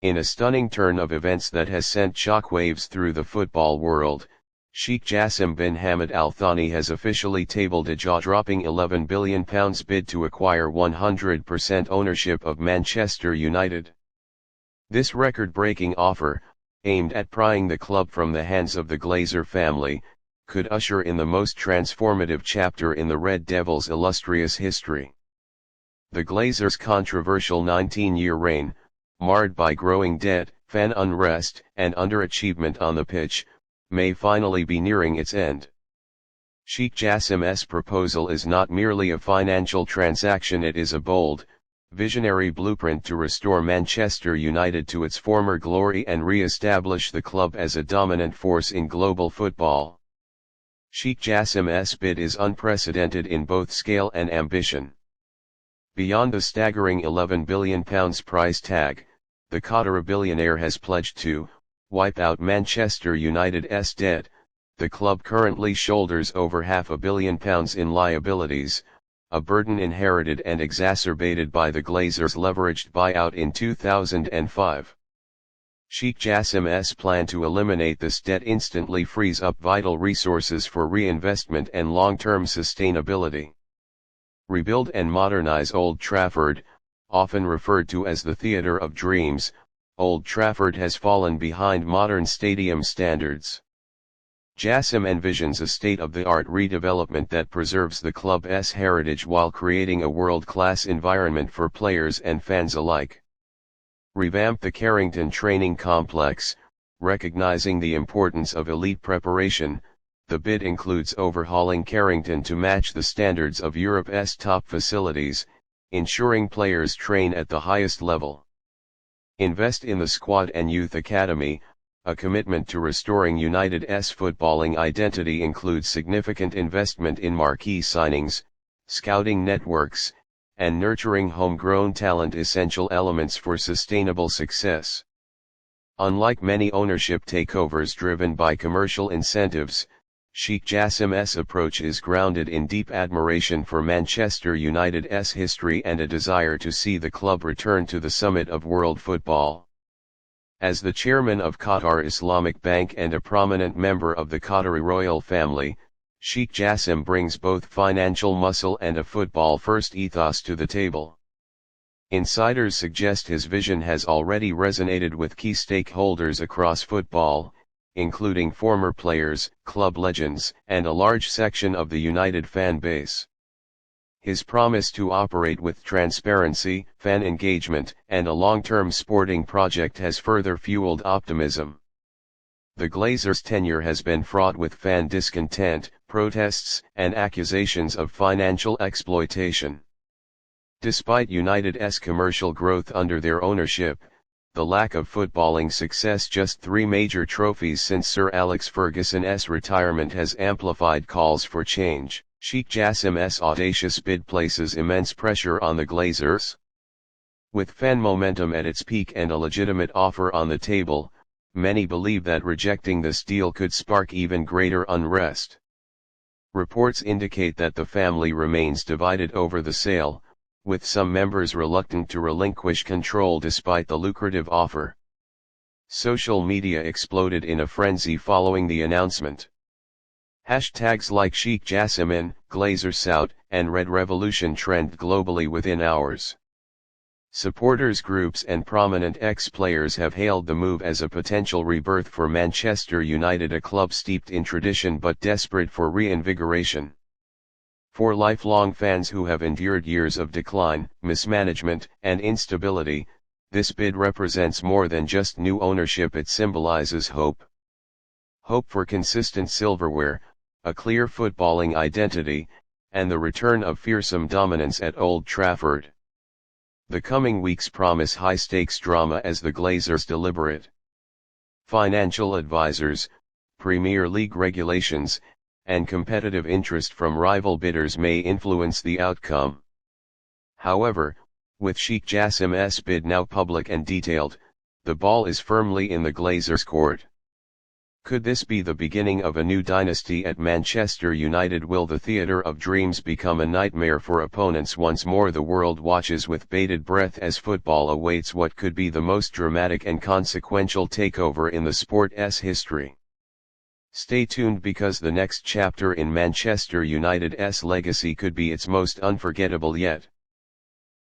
In a stunning turn of events that has sent shockwaves through the football world, Sheikh Jassim bin Hamad Al Thani has officially tabled a jaw-dropping £11 billion bid to acquire 100% ownership of Manchester United. This record-breaking offer, aimed at prying the club from the hands of the Glazer family, could usher in the most transformative chapter in the Red Devils' illustrious history. The Glazers' controversial 19-year reign, marred by growing debt, fan unrest, and underachievement on the pitch, may finally be nearing its end. Sheikh Jassim's proposal is not merely a financial transaction, it is a bold, visionary blueprint to restore Manchester United to its former glory and re-establish the club as a dominant force in global football. Sheikh Jassim's bid is unprecedented in both scale and ambition. Beyond the staggering £11 billion price tag, the Qatari billionaire has pledged to wipe out Manchester United's debt. The club currently shoulders over £500 million in liabilities, a burden inherited and exacerbated by the Glazers' leveraged buyout in 2005. Sheikh Jassim's plan to eliminate this debt instantly frees up vital resources for reinvestment and long-term sustainability. Rebuild and modernize Old Trafford, often referred to as the Theatre of Dreams. Old Trafford has fallen behind modern stadium standards. Jassim envisions a state-of-the-art redevelopment that preserves the club's heritage while creating a world-class environment for players and fans alike. Revamp the Carrington training complex. Recognizing the importance of elite preparation, the bid includes overhauling Carrington to match the standards of Europe's top facilities, ensuring players train at the highest level. Invest in the squad and youth academy. A commitment to restoring United's footballing identity includes significant investment in marquee signings, scouting networks, and nurturing homegrown talent, essential elements for sustainable success. Unlike many ownership takeovers driven by commercial incentives, Sheikh Jassim's approach is grounded in deep admiration for Manchester United's history and a desire to see the club return to the summit of world football. As the chairman of Qatar Islamic Bank and a prominent member of the Qatari royal family, Sheikh Jassim brings both financial muscle and a football-first ethos to the table. Insiders suggest his vision has already resonated with key stakeholders across football, including former players, club legends, and a large section of the United fan base. His promise to operate with transparency, fan engagement, and a long-term sporting project has further fueled optimism. The Glazers' tenure has been fraught with fan discontent, protests, and accusations of financial exploitation. Despite United's commercial growth under their ownership, the lack of footballing success, just 3 major trophies since Sir Alex Ferguson's retirement, has amplified calls for change. Sheikh Jassim's audacious bid places immense pressure on the Glazers. With fan momentum at its peak and a legitimate offer on the table, many believe that rejecting this deal could spark even greater unrest. Reports indicate that the family remains divided over the sale, with some members reluctant to relinquish control despite the lucrative offer. Social media exploded in a frenzy following the announcement. Hashtags like Sheikh Jassim in, Glazers out, and Red Revolution trend globally within hours. Supporters groups and prominent ex-players have hailed the move as a potential rebirth for Manchester United, a club steeped in tradition but desperate for reinvigoration. For lifelong fans who have endured years of decline, mismanagement, and instability, this bid represents more than just new ownership. It symbolizes hope. Hope for consistent silverware, a clear footballing identity, and the return of fearsome dominance at Old Trafford. The coming weeks promise high-stakes drama as the Glazers deliberate. Financial advisors, Premier League regulations, and competitive interest from rival bidders may influence the outcome. However, with Sheikh Jassim's bid now public and detailed, the ball is firmly in the Glazers' court. Could this be the beginning of a new dynasty at Manchester United? Will the theatre of dreams become a nightmare for opponents once more? The world watches with bated breath as football awaits what could be the most dramatic and consequential takeover in the sport's history. Stay tuned, because the next chapter in Manchester United's legacy could be its most unforgettable yet.